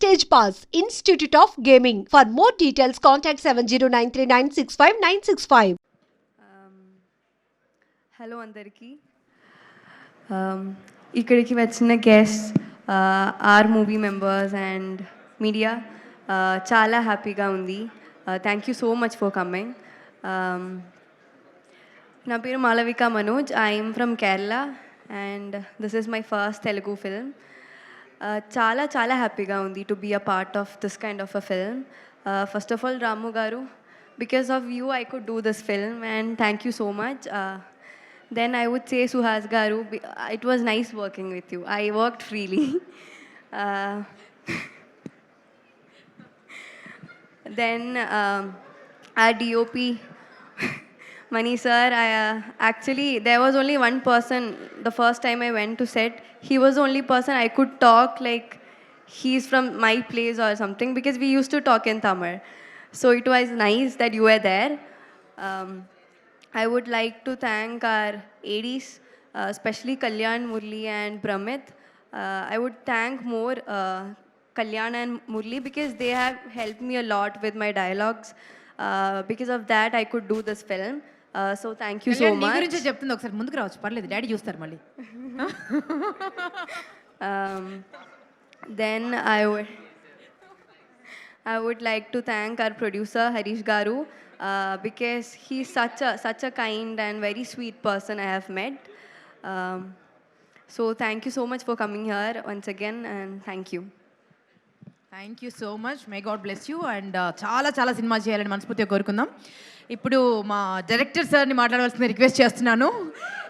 Stage Pass, Institute of Gaming. For more details, contact 7093965965965. Hello అందరికీ. ఇక్కడికి వచ్చిన guest, our movie members and media, చాలా హ్యాపీగా ఉంది. Thank you so much for coming. నా పేరు Malavika Manoj. I'm from Kerala and this is my first Telugu film. చాలా చాలా హ్యాపీగా ఉంది to be a part of this kind of a film. First of all Ramu garu, because of you I could do this film and thank you so much. Then I would say Suhas Garu, it was nice working with you. I worked freely. Then our DOP, Mani sir, actually there was only one person the first time I went to set. He was the only person I could talk like he's from my place or something, because we used to talk in Tamil. So it was nice that you were there. I would like to thank our ADs, especially Kalyan, Murli and Pramit. I would thank more Kalyan and Murli because they have helped me a lot with my dialogues. Because of that, I could do this film. So thank you so much. గురించి చెప్తుంది, ఒకసారి ముందుకు రావచ్చు, పర్లేదు, daddy చూస్తారు మళ్ళీ. Then I would like to thank our producer Harish Garu, because he's such a kind and very sweet person I have met. So thank you so much for coming here once again and thank you. Thank you so much. May God bless you. And చాలా చాలా cinema చేయాలని మనస్ఫూర్తిగా కోరుకుందాం. ఇప్పుడు మా director సార్ని మాట్లాడవలసిన request చేస్తున్నాను.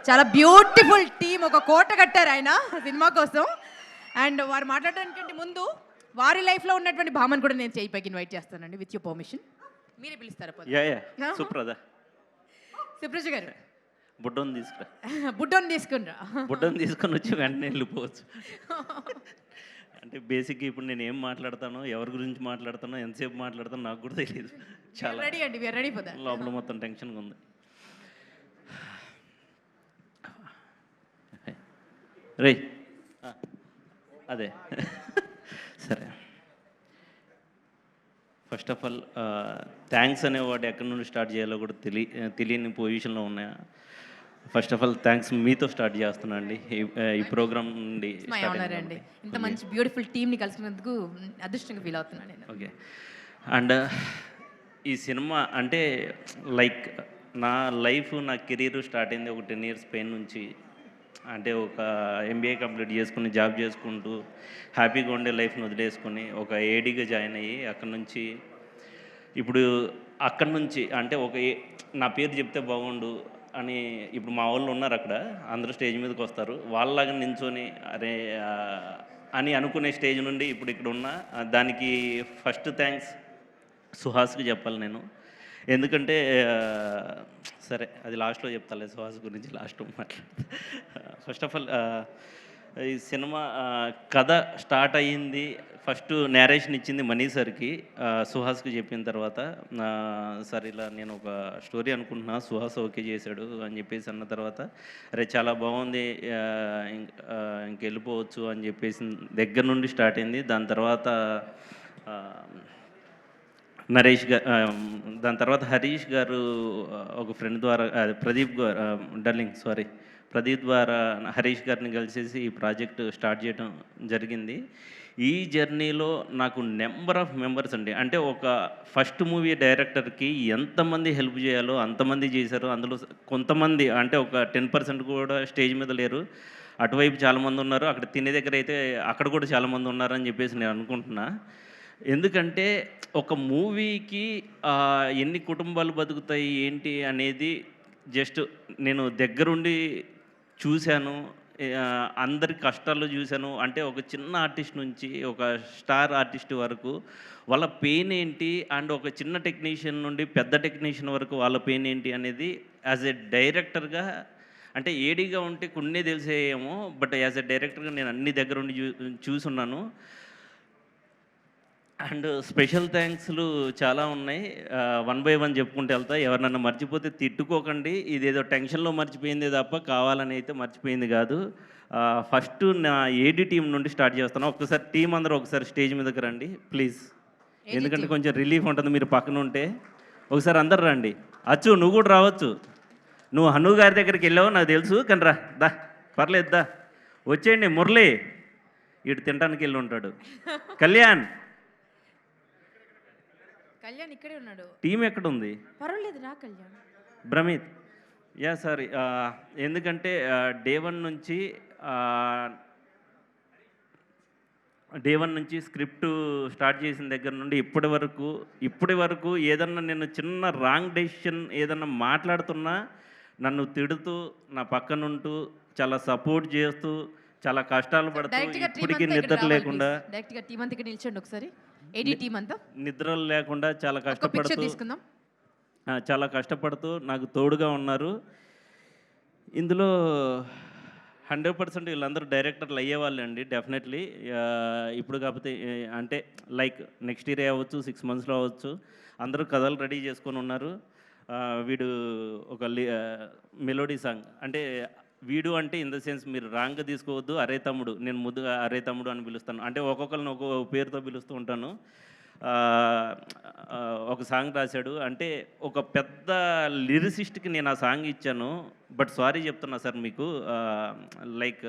చాలా బ్యూటిఫుల్ టీమ్, ఒక కోట కట్టారు ఆయన సినిమా కోసం. అండ్ వారు మాట్లాడడానికంటే ముందు వారి లైఫ్లో ఉన్నటువంటి భామను కూడా నేను చేయి పైకి ఇన్వైట్ చేస్తానండి, విత్ యూర్ పర్మిషన్. మీరే పిలుస్తారా? సుప్రజ గారు, బుడ్డోని తీసుకురా. బుడ్డోని తీసుకునిరా. బుడ్డోని తీసుకొని వచ్చి వెంటనే వెళ్ళిపోవచ్చు. అంటే బేసిక్గా ఇప్పుడు నేను ఏం మాట్లాడతానో, ఎవరి గురించి మాట్లాడతానో, ఎంతసేపు మాట్లాడతానో నాకు కూడా తెలియదు. చాలా రెడీ అండి, వీఆర్ రెడీ ఫర్ దట్. లోపల మొత్తం టెన్షన్గా ఉంది. రే అదే సరే. ఫస్ట్ ఆఫ్ ఆల్ థ్యాంక్స్ అనేవాడు ఎక్కడి నుండి స్టార్ట్ చేయాలో కూడా తెలియని పొజిషన్లో ఉన్నాయా. ఫస్ట్ ఆఫ్ ఆల్ థ్యాంక్స్ మీతో స్టార్ట్ చేస్తున్నా అండి ఈ ప్రోగ్రామ్ నుండి. అండి, ఇంత మంచి బ్యూటిఫుల్ టీమ్ని కలిసినందుకు అదృష్టంగా ఫీల్ అవుతున్నాను నేను. ఓకే. అండ్ ఈ సినిమా అంటే లైక్ నా లైఫ్, నా కెరీర్ స్టార్ట్ అయింది ఒక 10 years పెయిన్ నుంచి. అంటే ఒక MBA కంప్లీట్ చేసుకుని జాబ్ చేసుకుంటూ హ్యాపీగా ఉండే లైఫ్ని వదిలేసుకొని ఒక ఏడీగా జాయిన్ అయ్యి అక్కడ నుంచి ఇప్పుడు అక్కడ నుంచి అంటే నా పేరు చెప్తే బాగుండు అని ఇప్పుడు మా వాళ్ళు ఉన్నారు అక్కడ, అందరూ స్టేజ్ మీదకి వస్తారు, వాళ్ళలాగా నించొని అరే అని అనుకునే స్టేజ్ నుండి ఇప్పుడు ఇక్కడ ఉన్నా. దానికి ఫస్ట్ థ్యాంక్స్ సుహాస్కి చెప్పాలి నేను. ఎందుకంటే సరే అది లాస్ట్లో చెప్తాలే, సుహాస్ గురించి లాస్ట్లో మాట్లాడతా. ఫస్ట్ ఆఫ్ ఆల్ ఈ సినిమా కథ స్టార్ట్ అయ్యింది, ఫస్ట్ నేరేషన్ ఇచ్చింది మనీ సార్కి. సుహాస్కి చెప్పిన తర్వాత సార్ ఇలా నేను ఒక స్టోరీ అనుకుంటున్నా, సుహాస్ ఓకే చేశాడు అని చెప్పేసి అన్న తర్వాత అరే చాలా బాగుంది, ఇంకెళ్ళిపోవచ్చు అని చెప్పేసి దగ్గర నుండి స్టార్ట్ అయింది. దాని తర్వాత నరేష్ గారు, దాని తర్వాత హరీష్ గారు ఒక ఫ్రెండ్ ద్వారా, ప్రదీప్ ద్వారా హరీష్ గారిని కలిసేసి ఈ ప్రాజెక్ట్ స్టార్ట్ చేయడం జరిగింది. ఈ జర్నీలో నాకు నెంబర్ ఆఫ్ మెంబర్స్ అండి, అంటే ఒక ఫస్ట్ మూవీ డైరెక్టర్కి ఎంతమంది హెల్ప్ చేయాలో అంతమంది చేశారు. అందులో కొంతమంది అంటే ఒక 10% కూడా స్టేజ్ మీద లేరు, అటువైపు చాలామంది ఉన్నారు, అక్కడ తినే దగ్గర అయితే అక్కడ కూడా చాలామంది ఉన్నారని చెప్పేసి నేను అనుకుంటున్నా. ఎందుకంటే ఒక మూవీకి ఎన్ని కుటుంబాలు బతుకుతాయి ఏంటి అనేది జస్ట్ నేను దగ్గరుండి చూశాను, అందరి కష్టాలు చూశాను. అంటే ఒక చిన్న ఆర్టిస్ట్ నుంచి ఒక స్టార్ ఆర్టిస్ట్ వరకు వాళ్ళ పెయిన్ ఏంటి, అండ్ ఒక చిన్న టెక్నీషియన్ నుండి పెద్ద టెక్నీషియన్ వరకు వాళ్ళ పెయిన్ ఏంటి అనేది యాజ్ ఎ డైరెక్టర్గా, అంటే ఏడీగా ఉంటే కొన్ని తెలిసేయేమో, బట్ యాజ్ ఎ డైరెక్టర్గా నేను అన్ని దగ్గరుండి చూసున్నాను. అండ్ స్పెషల్ థ్యాంక్స్లు చాలా ఉన్నాయి. వన్ బై వన్ చెప్పుకుంటూ వెళ్తా. ఎవరినన్నా మర్చిపోతే తిట్టుకోకండి. ఇదేదో టెన్షన్లో మర్చిపోయింది తప్ప కావాలని అయితే మర్చిపోయింది కాదు. ఫస్ట్ నా ఏడి టీం నుండి స్టార్ట్ చేస్తాను. ఒక్కసారి టీం అందరూ ఒకసారి స్టేజ్ మీదకి రండి ప్లీజ్. ఎందుకంటే కొంచెం రిలీఫ్ ఉంటుంది మీరు పక్కన ఉంటే. ఒకసారి అందరు రండి. అచ్చు నువ్వు కూడా రావచ్చు. నువ్వు హను గారి దగ్గరికి వెళ్ళావు నాకు తెలుసు, కానీ రా దా, పర్లేదు దా, వచ్చేయండి. మురళి ఇటు తినడానికి వెళ్ళి ఉంటాడు. కళ్యాణ్ ఇక్కడే ఉన్నాడు. టీం ఎక్కడ ఉంది? పర్వాలేదు రా కళ్యాణ్. Bhramith yeah sorry. ఎందుకంటే డే వన్ నుంచి స్క్రిప్ట్ స్టార్ట్ చేసిన దగ్గర నుండి ఇప్పటి వరకు ఏదన్నా నేను చిన్న రాంగ్ డెసిషన్ ఏదన్నా మాట్లాడుతున్నా నన్ను తిడుతూ నా పక్కనుంటూ చాలా సపోర్ట్ చేస్తూ చాలా కష్టాలు పడుతూ ఇప్పటికీ నిద్ర లేకుండా నిద్రలు లేకుండా చాలా కష్టపడుతూ నాకు తోడుగా ఉన్నారు. ఇందులో 100% వీళ్ళందరూ డైరెక్టర్లు అయ్యేవాళ్ళు అండి డెఫినెట్లీ. ఇప్పుడు కాకపోతే అంటే లైక్ నెక్స్ట్ ఇయర్ అవ్వచ్చు, 6 మంత్స్లో అవ్వచ్చు. అందరూ కథలు రెడీ చేసుకొని ఉన్నారు. వీడు ఒక మెలోడీ సాంగ్ అంటే వీడు అంటే ఇన్ ద సెన్స్ మీరు రాంగ్గా తీసుకోవద్దు. అరే తమ్ముడు, నేను ముద్దుగా అరే తమ్ముడు అని పిలుస్తాను. అంటే ఒక్కొక్కరిని ఒక్కొక్క పేరుతో పిలుస్తూ ఉంటాను. ఒక సాంగ్ రాశాడు. అంటే ఒక పెద్ద లిరిసిస్ట్కి నేను ఆ సాంగ్ ఇచ్చాను. బట్ సారీ చెప్తున్నా సార్ మీకు, లైక్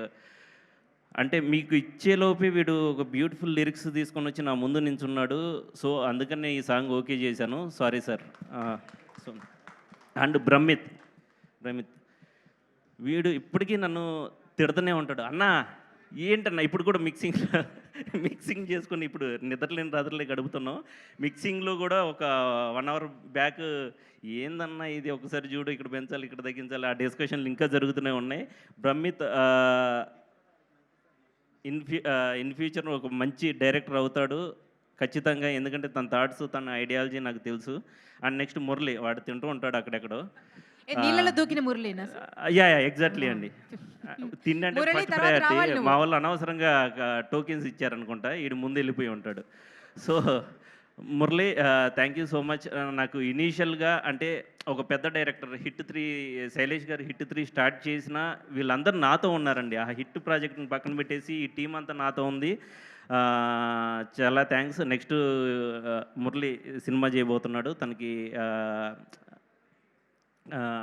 అంటే మీకు ఇచ్చేలోపే వీడు ఒక బ్యూటిఫుల్ లిరిక్స్ తీసుకొని వచ్చి నా ముందు నించున్నాడు. సో అందుకని ఈ సాంగ్ ఓకే చేశాను. Sorry sir. సో అండ్ భ్రమిత్ వీడు ఇప్పటికీ నన్ను తిడుతూనే ఉంటాడు. అన్నా ఏంటన్నా ఇప్పుడు కూడా మిక్సింగ్ చేసుకుని ఇప్పుడు నిద్రలేని రాత్రులే గడుపుతున్నాం. మిక్సింగ్లో కూడా ఒక 1 అవర్ బ్యాక్ ఏందన్నా ఇది ఒకసారి చూడు, ఇక్కడ పెంచాలి ఇక్కడ తగ్గించాలి, ఆ డిస్కషన్లు ఇంకా జరుగుతూనే ఉన్నాయి. భ్రమిత్ ఇన్ ఫ్యూచర్ ఒక మంచి డైరెక్టర్ అవుతాడు ఖచ్చితంగా. ఎందుకంటే తన థాట్స్ తన ఐడియాలజీ నాకు తెలుసు. అండ్ నెక్స్ట్ మురళి, వాడు తింటూ ఉంటాడు అక్కడెక్కడో. దూకిన మురళినా? యా ఎగ్జాక్ట్లీ అండి. తిండంటే ఫస్ట్ ప్రయారిటీ. మా వాళ్ళు అనవసరంగా టోకెన్స్ ఇచ్చారనుకుంటా, వీడు ముందు వెళ్ళిపోయి ఉంటాడు. So Murali thank you so much. నాకు ఇనీషియల్గా అంటే ఒక పెద్ద డైరెక్టర్ శైలేష్ గారు హిట్ 3 స్టార్ట్ చేసిన వీళ్ళందరూ నాతో ఉన్నారండి. ఆ హిట్ ప్రాజెక్ట్ని పక్కన పెట్టేసి ఈ టీం అంతా నాతో ఉంది. చాలా థ్యాంక్స్. నెక్స్ట్ మురళి సినిమా చేయబోతున్నాడు. తనకి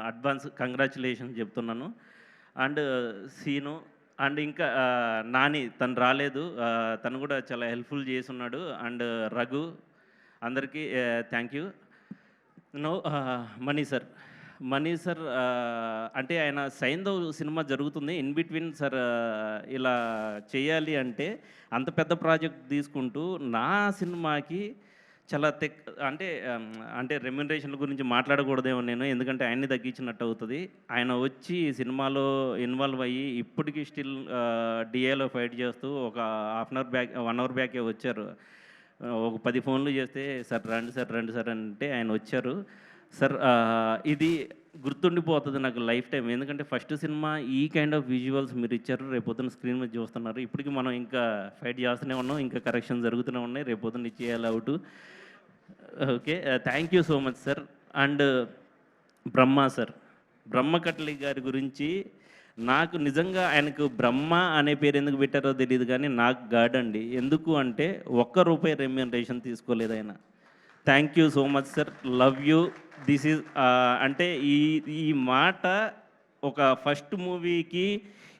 అడ్వాన్స్ కంగ్రాచులేషన్ చెప్తున్నాను. అండ్ సీను అండ్ ఇంకా నాని, తను రాలేదు, తను కూడా చాలా హెల్ప్ఫుల్ చేస్తున్నాడు. అండ్ రఘు, అందరికీ thank you. No money sir అంటే ఆయన సైంధవ్ సినిమా జరుగుతుంది ఇన్ బిట్వీన్ సార్. ఇలా చేయాలి అంటే అంత పెద్ద ప్రాజెక్ట్ తీసుకుంటూ నా సినిమాకి చాలా అంటే రెమ్యునరేషన్ గురించి మాట్లాడకూడదేమో నేను, ఎందుకంటే ఆయన్ని తగ్గించినట్టు అవుతుంది. ఆయన వచ్చి సినిమాలో ఇన్వాల్వ్ అయ్యి ఇప్పటికీ స్టిల్ డిఏలో ఫైట్ చేస్తూ ఒక 1 అవర్ బ్యాకే వచ్చారు. ఒక 10 ఫోన్లు చేస్తే సార్ రండి సార్ అంటే ఆయన వచ్చారు. సార్ ఇది గుర్తుండిపోతుంది నాకు లైఫ్ టైం. ఎందుకంటే ఫస్ట్ సినిమా ఈ కైండ్ ఆఫ్ విజువల్స్ మీరు ఇచ్చారు, రేపొద్దున స్క్రీన్ మీద చూస్తున్నారు. ఇప్పటికీ మనం ఇంకా ఫైట్ చేస్తూనే ఉన్నాం, ఇంకా కరెక్షన్ జరుగుతూనే ఉన్నాయి. రేపొద్దున ఇచ్చేయాలి out. Okay, thank you so much sir. And Brahma Katli గారి గురించి నాకు నిజంగా ఆయనకు బ్రహ్మ అనే పేరు ఎందుకు పెట్టారో తెలియదు, కానీ నాకు గాడ్ అండి. ఎందుకు అంటే ₹1 రెమ్యూనరేషన్ తీసుకోలేదు ఆయన. Thank you so much sir, love you. This is అంటే ఈ మాట ఒక ఫస్ట్ మూవీకి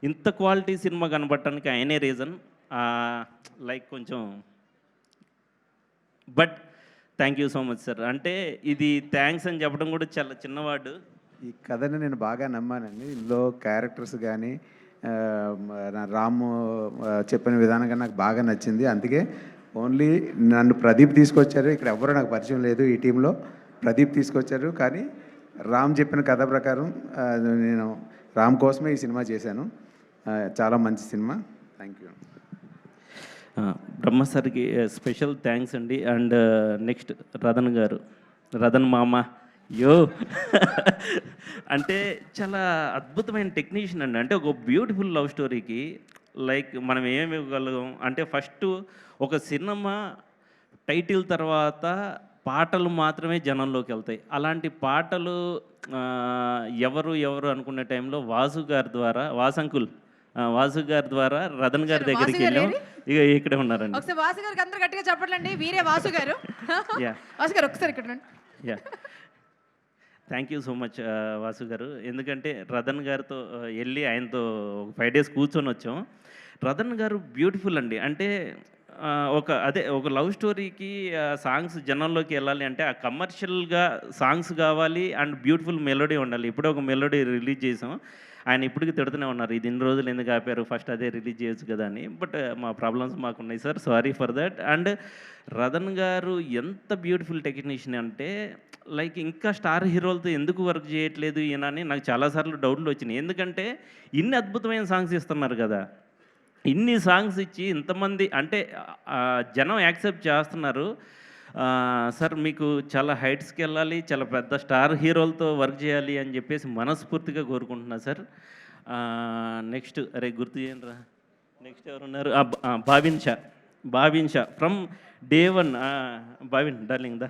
ఇంత క్వాలిటీ సినిమా కనబడటానికి ఆయనే రీజన్. లైక్ కొంచెం but thank you so much sir. అంటే ఇది థ్యాంక్స్ అని చెప్పడం కూడా చాలా చిన్నవాడు. ఈ కథని నేను బాగా నమ్మానండి. ఇందులో క్యారెక్టర్స్ కానీ రాము చెప్పిన విధానంగా నాకు బాగా నచ్చింది. అందుకే ఓన్లీ నన్ను ప్రదీప్ తీసుకొచ్చారు. ఇక్కడ ఎవరు నాకు పరిచయం లేదు ఈ టీంలో. ప్రదీప్ తీసుకొచ్చారు, కానీ రామ్ చెప్పిన కథ ప్రకారం నేను రామ్ కోసమే ఈ సినిమా చేశాను. చాలా మంచి సినిమా. Thank you. బ్రహ్మ సార్కి స్పెషల్ థ్యాంక్స్ అండి. అండ్ నెక్స్ట్ రతన్ మామ అంటే చాలా అద్భుతమైన టెక్నీషియన్ అండి. అంటే ఒక బ్యూటిఫుల్ లవ్ స్టోరీకి లైక్ మనం ఏమి ఇవ్వగలం అంటే ఫస్ట్ ఒక సినిమా టైటిల్ తర్వాత పాటలు మాత్రమే జనంలోకి వెళ్తాయి. అలాంటి పాటలు ఎవరు ఎవరు అనుకునే టైంలో వాసు గారి ద్వారా వాసు గారి ద్వారా రతన్ గారి దగ్గరికి వాసు గారు వెళ్ళాం. ఏరి? ఇక ఇక్కడే ఉన్నారండి. ఒకసారి వాసు గారికి అందరూ గట్టిగా చెప్పట్లండి, వీరే వాసు గారు. యా వాసు గారు ఒకసారి ఇక్కడ రండి. Yeah thank you so much Vasu గారు. ఎందుకంటే రతన్ గారితో వెళ్ళి ఆయనతో ఒక 5 days కూర్చొని వచ్చాం. రతన్ గారు బ్యూటిఫుల్ అండి. అంటే ఒక లవ్ స్టోరీకి సాంగ్స్ జనంలోకి వెళ్ళాలి అంటే ఆ కమర్షియల్గా సాంగ్స్ కావాలి అండ్ బ్యూటిఫుల్ మెలోడీ ఉండాలి. ఇప్పుడే ఒక మెలోడీ రిలీజ్ చేసాం. ఆయన ఇప్పటికీ తిడుతూనే ఉన్నారు, ఇది ఇన్ని రోజులు ఎందుకు ఆపారు, ఫస్ట్ అదే రిలీజ్ చేయొచ్చు కదా అని. బట్ మా ప్రాబ్లమ్స్ మాకున్నాయి sir, sorry for that. And Ratan garu ఎంత బ్యూటిఫుల్ టెక్నీషియన్ అంటే లైక్ ఇంకా స్టార్ హీరోలతో ఎందుకు వర్క్ చేయట్లేదు ఈయన అని నాకు చాలాసార్లు డౌట్లు వచ్చినాయి. ఎందుకంటే ఇన్ని అద్భుతమైన సాంగ్స్ ఇస్తున్నారు కదా, ఇన్ని సాంగ్స్ ఇచ్చి ఇంతమంది అంటే జనం యాక్సెప్ట్ చేస్తున్నారు. సార్ మీకు చాలా హైట్స్కి వెళ్ళాలి, చాలా పెద్ద స్టార్ హీరోలతో వర్క్ చేయాలి అని చెప్పేసి మనస్ఫూర్తిగా కోరుకుంటున్నా సార్. నెక్స్ట్ అరే గుర్తు చేయండిరా, నెక్స్ట్ ఎవరున్నారు? Babin Shah from day 1. Babin darling దా.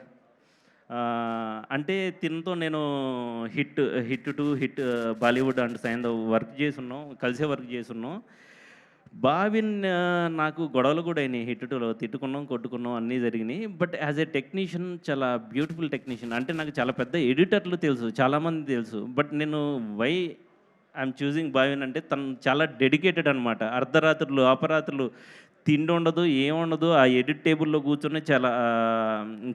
అంటే తినతో నేను hit 2 hit Bollywood and sign work చేస్తున్నాం, కలిసే వర్క్ చేస్తున్నాం. బాబిన్ నాకు గొడవలు కూడా అయినాయి, హిట్ 2లో తిట్టుకున్నాం, కొట్టుకున్నాం, అన్నీ జరిగినాయి. బట్ యాజ్ ఏ టెక్నీషియన్ చాలా బ్యూటిఫుల్ టెక్నీషియన్. అంటే నాకు చాలా పెద్ద ఎడిటర్లు తెలుసు, చాలామంది తెలుసు. బట్ నేను వై ఐఎమ్ చూసింగ్ బాబిన్ అంటే తను చాలా డెడికేటెడ్ అనమాట. అర్ధరాత్రులు అపరాత్రులు తిండి ఉండదు, ఏముండదు, ఆ ఎడిట్ టేబుల్లో కూర్చొని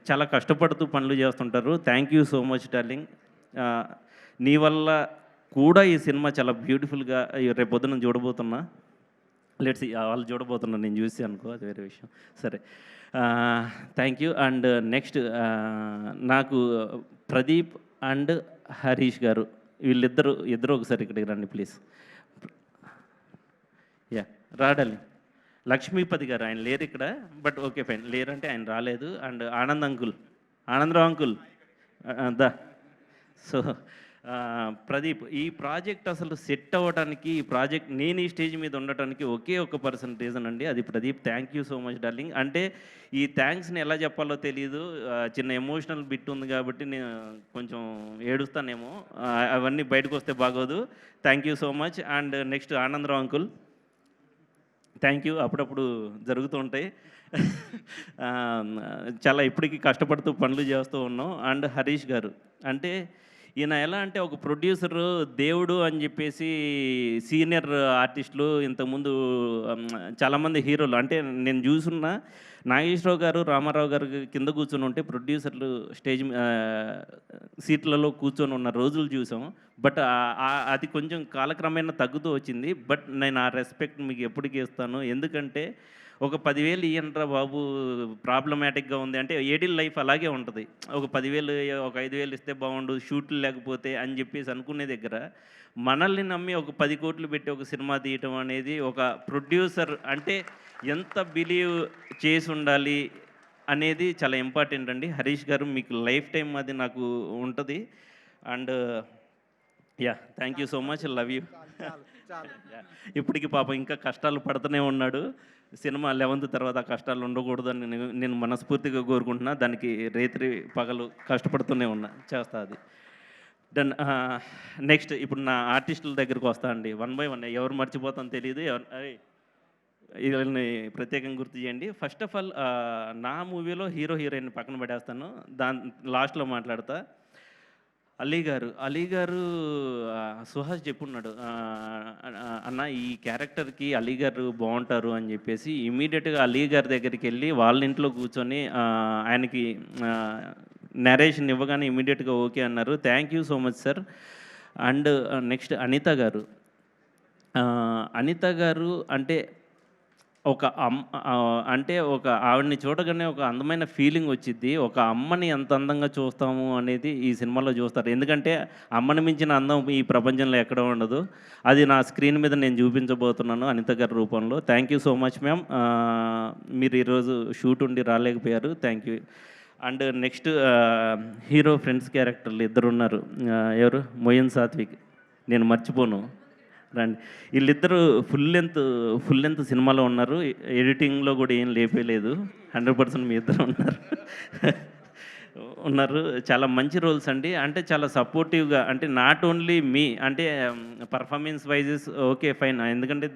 చాలా కష్టపడుతూ పనులు చేస్తుంటారు. Thank you so much darling. నీ వల్ల కూడా ఈ సినిమా చాలా బ్యూటిఫుల్గా రేపు పొద్దున చూడబోతున్నా. లెట్స్ వాళ్ళు చూడబోతున్నా, నేను చూసి అనుకో, అది వేరే విషయం. సరే, థ్యాంక్ యూ. అండ్ నెక్స్ట్ నాకు ప్రదీప్ అండ్ హరీష్ గారు, ఇద్దరు ఒకసారి ఇక్కడికి రండి ప్లీజ్. యా రాడాలి. లక్ష్మీపతి గారు, ఆయన లేరు ఇక్కడ, బట్ ఓకే ఫైన్, లేరంటే ఆయన రాలేదు. అండ్ ఆనందరావు అంకుల్ దా. సో ప్రదీప్, ఈ ప్రాజెక్ట్ అసలు సెట్ అవ్వడానికి, ఈ ప్రాజెక్ట్ నేను ఈ స్టేజ్ మీద ఉండటానికి ఒకే ఒక పర్సన్ రీజన్ అండి, అది Pradeep. Thank you so much darling. అంటే ఈ థ్యాంక్స్ని ఎలా చెప్పాలో తెలియదు, చిన్న ఎమోషనల్ బిట్ ఉంది కాబట్టి నేను కొంచెం ఏడుస్తానేమో, అవన్నీ బయటకు వస్తే బాగోదు. Thank you so much. And next Anandarao uncle, thank you. అప్పుడప్పుడు జరుగుతూ ఉంటాయి, చాలా ఇప్పటికీ కష్టపడుతూ పనులు చేస్తూ ఉన్నాం. అండ్ హరీష్ గారు, అంటే ఈయన ఎలా అంటే ఒక ప్రొడ్యూసరు దేవుడు అని చెప్పేసి సీనియర్ ఆర్టిస్టులు, ఇంతకుముందు చాలామంది హీరోలు, అంటే నేను చూసున్న నాగేశ్వరరావు గారు, రామారావు గారు కింద కూర్చొని ఉంటే ప్రొడ్యూసర్లు స్టేజ్ సీట్లలో కూర్చొని ఉన్న రోజులు చూసాం. బట్ అది కొంచెం కాలక్రమేణా తగ్గుతూ వచ్చింది. బట్ నేను ఆ రెస్పెక్ట్ మీకు ఎప్పటికీ ఇస్తాను. ఎందుకంటే ఒక 10,000 ఇయ్యండ్రా బాబు, ప్రాబ్లమాటిక్గా ఉంది అంటే ఏడిల్ లైఫ్ అలాగే ఉంటుంది. ఒక 10,000 ఒక 5,000 ఇస్తే బాగుండు, షూట్లు లేకపోతే అని చెప్పేసి అనుకునే దగ్గర మనల్ని నమ్మి ఒక 10 కోట్లు పెట్టి ఒక సినిమా తీయటం అనేది ఒక ప్రొడ్యూసర్ అంటే ఎంత బిలీవ్ చేసి ఉండాలి అనేది చాలా ఇంపార్టెంట్ అండి. హరీష్ గారు, మీకు లైఫ్ టైం అది నాకు ఉంటుంది. And yeah thank you so much, love you. ఇప్పటికి పాపం ఇంకా కష్టాలు పడుతూనే ఉన్నాడు. సినిమా 11th తర్వాత కష్టాలు ఉండకూడదని నేను మనస్ఫూర్తిగా కోరుకుంటున్నా. దానికి రేత్రి పగలు కష్టపడుతూనే చేస్తా అది. దెన్ నెక్స్ట్ ఇప్పుడు నా ఆర్టిస్టుల దగ్గరకు వస్తా అండి, 1 by 1. ఎవరు మర్చిపోతానో తెలియదు, వీళ్ళని ప్రత్యేకంగా గుర్తు చేయండి. ఫస్ట్ ఆఫ్ ఆల్ నా మూవీలో హీరో హీరోయిన్ పక్కన పడేస్తాను, దాని లాస్ట్లో మాట్లాడతా. అలీ గారు సుహాస్ చెప్పున్నాడు, అన్న ఈ క్యారెక్టర్కి అలీ గారు బాగుంటారు అని చెప్పేసి ఇమీడియట్గా అలీ గారి దగ్గరికి వెళ్ళి వాళ్ళ ఇంట్లో కూర్చొని ఆయనకి నరేషన్ ఇవ్వగానే ఇమీడియట్గా ఓకే అన్నారు. Thank you so much sir. And next Anitha గారు అంటే ఒక ఆవిడని చూడగానే ఒక అందమైన ఫీలింగ్ వచ్చింది. ఒక అమ్మని ఎంత అందంగా చూస్తాము అనేది ఈ సినిమాలో చూస్తారు. ఎందుకంటే అమ్మని మించిన అందం ఈ ప్రపంచంలో ఎక్కడ ఉండదు. అది నా స్క్రీన్ మీద నేను చూపించబోతున్నాను అనిత గారి రూపంలో. Thank you so much ma'am, మీరు ఈరోజు షూట్ ఉండి రాలేకపోయారు, thank you. And next hero friends క్యారెక్టర్లు 2 ఉన్నారు. ఎవరు? మొయిన్ సాత్విక్, నేను మర్చిపోను. రండి. వీళ్ళిద్దరూ ఫుల్ లెంత్ సినిమాలో ఉన్నారు. ఎడిటింగ్లో కూడా ఏం లేపేలేదు. 100% మీ ఇద్దరు ఉన్నారు. చాలా మంచి రోల్స్ అండి. అంటే చాలా సపోర్టివ్గా, అంటే నాట్ ఓన్లీ మీ, అంటే పర్ఫార్మెన్స్ వైజెస్ ఓకే ఫైన్, ఎందుకంటే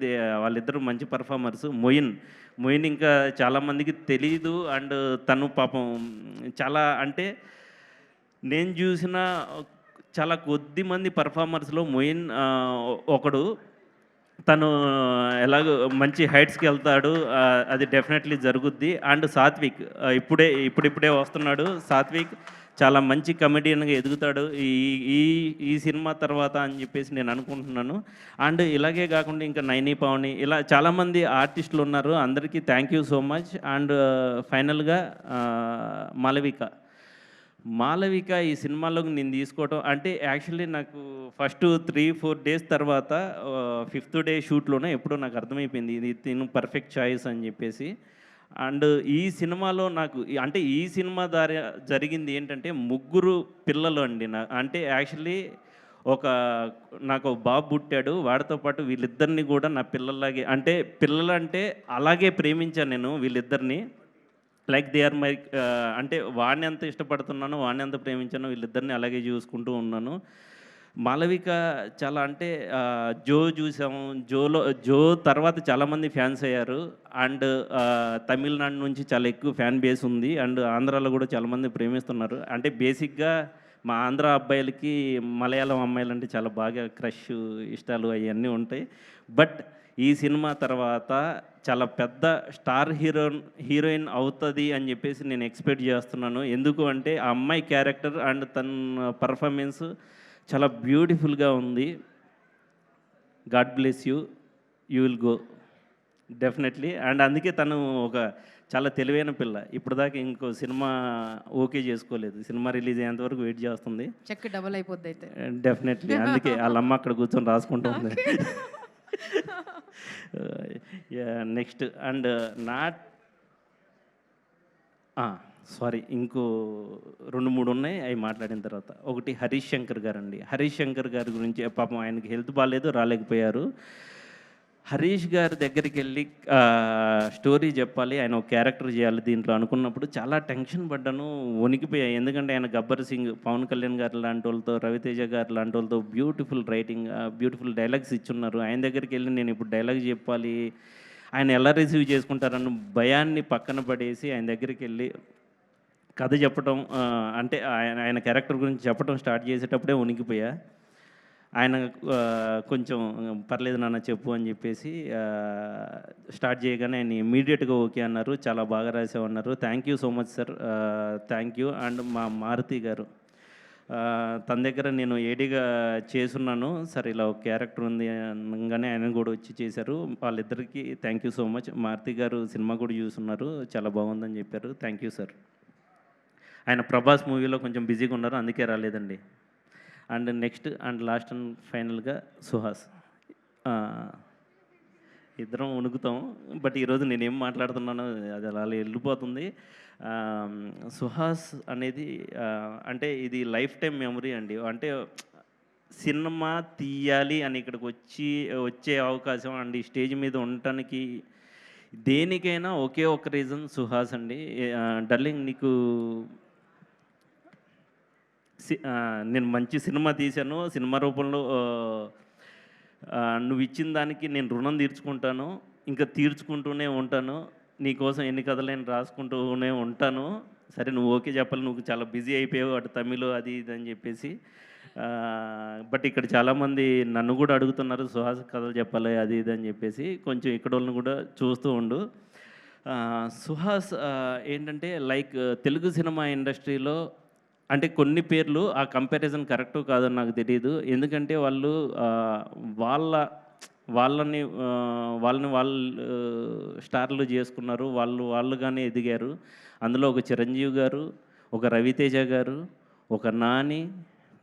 వాళ్ళిద్దరూ మంచి పర్ఫార్మర్స్. మొయిన్ ఇంకా చాలామందికి తెలీదు. అండ్ తను పాపం చాలా, అంటే నేను చూసిన చాలా కొద్ది మంది పర్ఫార్మర్స్లో మొయిన్ ఒకడు. తను ఎలాగో మంచి హైట్స్కి వెళ్తాడు, అది డెఫినెట్లీ జరుగుద్ది. అండ్ సాత్విక్ ఇప్పుడిప్పుడే వస్తున్నాడు. సాత్విక్ చాలా మంచి కమెడియన్గా ఎదుగుతాడు ఈ ఈ ఈ సినిమా తర్వాత అని చెప్పేసి నేను అనుకుంటున్నాను. అండ్ ఇలాగే కాకుండా ఇంకా నైని పావని, ఇలా చాలామంది ఆర్టిస్టులు ఉన్నారు. అందరికీ thank you so much. And ఫైనల్గా మాలవిక ఈ సినిమాలోకి నేను తీసుకోవటం, అంటే యాక్చువల్లీ నాకు ఫస్ట్ 3-4 డేస్ తర్వాత 5th డే షూట్లోనే ఎప్పుడో నాకు అర్థమైపోయింది ఇది తిను పర్ఫెక్ట్ చాయిస్ అని చెప్పేసి. అండ్ ఈ సినిమాలో నాకు అంటే ఈ సినిమా ద్వారా జరిగింది ఏంటంటే, ముగ్గురు పిల్లలు అండి. అంటే యాక్చువల్లీ నాకు బాబు పుట్టాడు. వాడితో పాటు వీళ్ళిద్దరిని కూడా నా పిల్లల్లాగే, అంటే పిల్లలంటే అలాగే ప్రేమించాను నేను వీళ్ళిద్దరిని. లైక్ దే ఆర్ మై, అంటే వాడిని ఎంత ఇష్టపడుతున్నానో, వాడిని ఎంత ప్రేమించానో, వీళ్ళిద్దరిని అలాగే చూసుకుంటూ ఉన్నాను. మాలవిక చాలా, అంటే జో చూసాము. జో తర్వాత చాలామంది ఫ్యాన్స్ అయ్యారు. అండ్ తమిళనాడు నుంచి చాలా ఎక్కువ ఫ్యాన్ బేస్ ఉంది. అండ్ ఆంధ్రాలో కూడా చాలామంది ప్రేమిస్తున్నారు. అంటే బేసిక్గా మా ఆంధ్ర అబ్బాయిలకి మలయాళం అమ్మాయిలు అంటే చాలా బాగా క్రష్, ఇష్టాలు అవన్నీ ఉంటాయి. బట్ ఈ సినిమా తర్వాత చాలా పెద్ద స్టార్ హీరోయిన్ అవుతుంది అని చెప్పేసి నేను ఎక్స్పెక్ట్ చేస్తున్నాను. ఎందుకు అంటే ఆ అమ్మాయి క్యారెక్టర్ అండ్ తన పర్ఫార్మెన్స్ చాలా బ్యూటిఫుల్గా ఉంది. God bless you, you will go definitely. And అందుకే తను ఒక చాలా తెలివైన పిల్ల. ఇప్పుడు దాకా ఇంకో సినిమా ఓకే చేసుకోలేదు. సినిమా రిలీజ్ అయ్యేంతవరకు వెయిట్ చేస్తుంది. చెక్ డబుల్ అయిపోద్ది అయితే డెఫినెట్లీ. అందుకే వాళ్ళ అమ్మ అక్కడ కూర్చొని రాసుకుంటూ ఉంది. నెక్స్ట్ అండ్ సారీ, ఇంకో 2-3 ఉన్నాయి, అవి మాట్లాడిన తర్వాత. ఒకటి హరీష్ శంకర్ గారు అండి. హరీష్ శంకర్ గారి గురించి పాపం ఆయనకి హెల్త్ బాగాలేదు, రాలేకపోయారు. హరీష్ గారి దగ్గరికి వెళ్ళి స్టోరీ చెప్పాలి, ఆయన ఒక క్యారెక్టర్ చేయాలి దీంట్లో అనుకున్నప్పుడు చాలా టెన్షన్ పడ్డాను, వణికిపోయాయి. ఎందుకంటే ఆయన గబ్బర్ సింగ్, పవన్ కళ్యాణ్ గారు లాంటి వాళ్ళతో, రవితేజ గారు లాంటి వాళ్ళతో బ్యూటిఫుల్ రైటింగ్, బ్యూటిఫుల్ డైలాగ్స్ ఇచ్చున్నారు. ఆయన దగ్గరికి వెళ్ళి నేను ఇప్పుడు డైలాగ్ చెప్పాలి, ఆయన ఎలా రిసీవ్ చేసుకుంటారన్న భయాన్ని పక్కన పడేసి ఆయన దగ్గరికి వెళ్ళి కథ చెప్పడం, అంటే ఆయన క్యారెక్టర్ గురించి చెప్పడం స్టార్ట్ చేసేటప్పుడే వణికిపోయా. ఆయన కొంచెం పర్లేదు నాన్న చెప్పు అని చెప్పేసి స్టార్ట్ చేయగానే ఆయన ఇమ్మీడియట్గా ఓకే అన్నారు. చాలా బాగా రాసామన్నారు. Thank you so much sir, thank you. And మా మారుతి గారు, తన దగ్గర నేను ఏడీగా చేసున్నాను సార్, ఇలా ఒక క్యారెక్టర్ ఉంది అనగానే ఆయన కూడా వచ్చి చేశారు. వాళ్ళిద్దరికీ thank you so much. Maruthi గారు సినిమా కూడా చూస్తున్నారు, చాలా బాగుందని చెప్పారు. Thank you sir. ఆయన ప్రభాస్ మూవీలో కొంచెం బిజీగా ఉన్నారు, అందుకే రాలేదండి. And next and last and ఫైనల్గా సుహాస్. ఇద్దరం వణుకుతాం, బట్ ఈరోజు నేనేం మాట్లాడుతున్నానో అది అలా వెళ్ళిపోతుంది. సుహాస్ అనేది అంటే ఇది లైఫ్ టైం మెమరీ అండి. అంటే సినిమా తీయాలి అని ఇక్కడికి వచ్చే అవకాశం అండ్ ఈ స్టేజ్ మీద ఉండటానికి దేనికైనా ఒకే ఒక రీజన్ సుహాస్ అండి. డార్లింగ్, నీకు నేను మంచి సినిమా తీశాను, సినిమా రూపంలో నువ్వు ఇచ్చిన దానికి నేను రుణం తీర్చుకుంటాను, ఇంకా తీర్చుకుంటూనే ఉంటాను. నీకోసం ఎన్ని కథలైనా రాసుకుంటూనే ఉంటాను. సరే నువ్వు ఓకే చెప్పాలి, నువ్వు చాలా బిజీ అయిపోయావు అటు తమిళ్ అది ఇది అని చెప్పేసి. బట్ ఇక్కడ చాలామంది నన్ను కూడా అడుగుతున్నారు సుహాస్ కథలు చెప్పాలి అది ఇది అని చెప్పేసి. కొంచెం ఇక్కడ వాళ్ళని కూడా చూస్తూ ఉండు. సుహాస్ ఏంటంటే లైక్ తెలుగు సినిమా ఇండస్ట్రీలో అంటే కొన్ని పేర్లు ఆ కంపారిజన్ కరెక్ట్ కాదని నాకు తెలియదు. ఎందుకంటే వాళ్ళని వాళ్ళు స్టార్లు చేసుకున్నారు, వాళ్ళుగానే ఎదిగారు. అందులో ఒక చిరంజీవి గారు, ఒక రవితేజ గారు, ఒక నాని,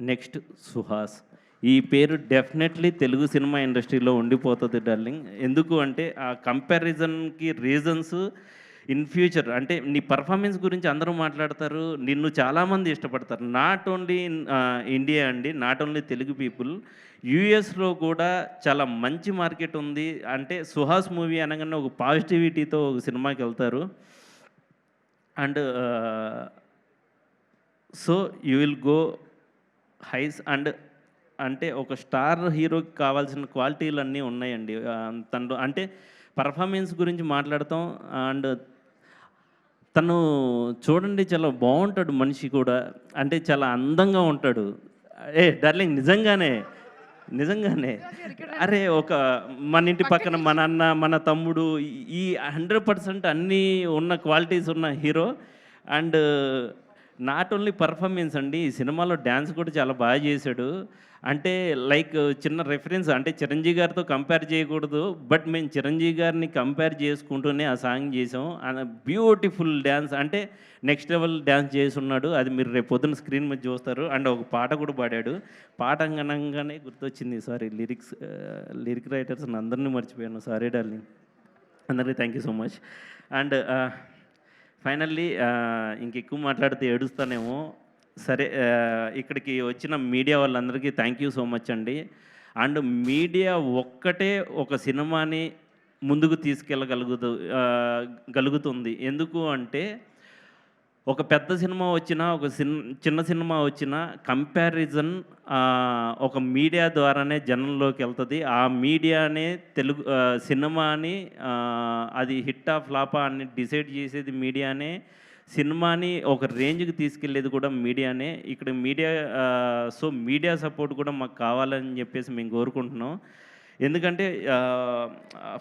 నెక్స్ట్ సుహాస్. ఈ పేరు డెఫినెట్లీ తెలుగు సినిమా ఇండస్ట్రీలో ఉండిపోతుంది డార్లింగ్. ఎందుకు అంటే ఆ కంపారిజన్కి రీజన్స్ ఇన్ ఫ్యూచర్ అంటే నీ పర్ఫార్మెన్స్ గురించి అందరూ మాట్లాడతారు, నిన్ను చాలామంది ఇష్టపడతారు. నాట్ ఓన్లీ ఇన్ ఇండియా అండి, నాట్ ఓన్లీ తెలుగు పీపుల్, యూఎస్లో కూడా చాలా మంచి మార్కెట్ ఉంది. అంటే సుహాస్ మూవీ అనగానే ఒక పాజిటివిటీతో ఒక సినిమాకి వెళ్తారు. And so you will go highs. And అంటే ఒక స్టార్ హీరోకి కావాల్సిన క్వాలిటీలు అన్నీ ఉన్నాయండి తనలో. అంటే పర్ఫార్మెన్స్ గురించి మాట్లాడతాం. అండ్ తను చూడండి చాలా బాగుంటాడు మనిషి కూడా, అంటే చాలా అందంగా ఉంటాడు. డార్లింగ్ నిజంగానే అరే ఒక మన ఇంటి పక్కన మన అన్న మన తమ్ముడు ఈ 100% అన్నీ ఉన్న క్వాలిటీస్ ఉన్న hero. And not only performance అండి, ఈ సినిమాలో డ్యాన్స్ కూడా చాలా బాగా చేశాడు. అంటే లైక్ చిన్న రెఫరెన్స్, అంటే చిరంజీవి గారితో కంపేర్ చేయకూడదు, బట్ మేము చిరంజీవి గారిని కంపేర్ చేసుకుంటూనే ఆ సాంగ్ చేసాం. బ్యూటిఫుల్ డ్యాన్స్, అంటే నెక్స్ట్ లెవెల్ డ్యాన్స్ చేసి ఉన్నాడు. అది మీరు రేపు పొద్దున్న స్క్రీన్ మీద చూస్తారు. అండ్ ఒక పాట కూడా పాడాడు. పాట అనగానే గుర్తొచ్చింది, సారీ లిరిక్ రైటర్స్ అందరినీ మర్చిపోయాను, సారీ డార్లింగ్. అందరికీ thank you so much. And finally ఇంకెక్కువ మాట్లాడితే ఏడుస్తానేమో. సరే, ఇక్కడికి వచ్చిన మీడియా వాళ్ళందరికీ థ్యాంక్ యూ సో మచ్ అండి. అండ్ మీడియా ఒక్కటే ఒక సినిమాని ముందుకు గలుగుతుంది. ఎందుకు అంటే ఒక పెద్ద సినిమా వచ్చినా ఒక చిన్న సినిమా వచ్చినా కంపారిజన్ ఒక మీడియా ద్వారానే జనంలోకి వెళ్తుంది. ఆ మీడియానే తెలుగు సినిమాని అది హిట్టా ఫ్లాపా అని డిసైడ్ చేసేది మీడియానే. సినిమాని ఒక రేంజ్కి తీసుకెళ్ళేది కూడా మీడియానే. ఇక్కడ సో మీడియా సపోర్ట్ కూడా మాకు కావాలని చెప్పేసి మేము కోరుకుంటున్నాం. ఎందుకంటే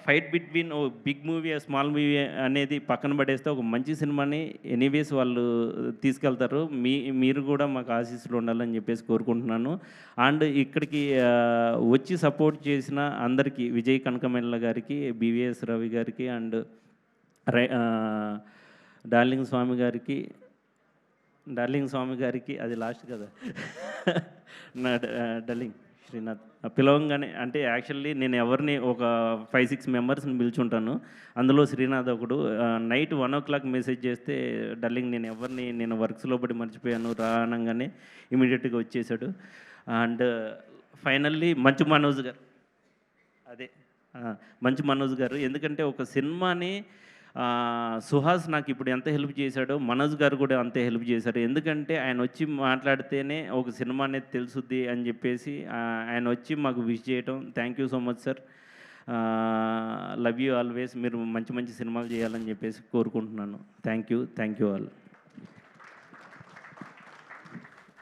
ఫైట్ బిట్వీన్ ఓ బిగ్ మూవీ స్మాల్ మూవీ అనేది పక్కన పడేస్తే ఒక మంచి సినిమాని ఎనీవేస్ వాళ్ళు తీసుకెళ్తారు. మీరు కూడా మాకు ఆశీస్సులు ఉండాలని చెప్పేసి కోరుకుంటున్నాను. అండ్ ఇక్కడికి వచ్చి సపోర్ట్ చేసిన అందరికీ, విజయ్ కనకమెల్ల గారికి, బివిఎస్ రవి గారికి, అండ్ డార్లింగ్ స్వామి గారికి అది లాస్ట్ కదా నా డార్లింగ్ శ్రీనాథ్ పిలవంగానే, అంటే యాక్చువల్లీ నేను ఎవరిని ఒక 5-6 మెంబర్స్ని పిలుచుంటాను, అందులో శ్రీనాథ్ ఒకడు. నైట్ 1 o'clock మెసేజ్ చేస్తే డార్లింగ్ నేను వర్క్స్లో పడి మర్చిపోయాను రా అనగానే ఇమీడియట్గా వచ్చేసాడు. అండ్ ఫైనల్లీ మంచు మనోజ్ గారు, ఎందుకంటే ఒక సినిమాని సుహాస్ నాకు ఇప్పుడు ఎంత హెల్ప్ చేశాడో మనోజ్ గారు కూడా అంతే హెల్ప్ చేశారు. ఎందుకంటే ఆయన వచ్చి మాట్లాడితేనే ఒక సినిమా అనేది తెలుసుద్ది అని చెప్పేసి ఆయన వచ్చి మాకు విష్ చేయటం. Thank you so much sir. Love you always. మీరు మంచి మంచి సినిమాలు చేయాలని చెప్పేసి కోరుకుంటున్నాను. Thank you all.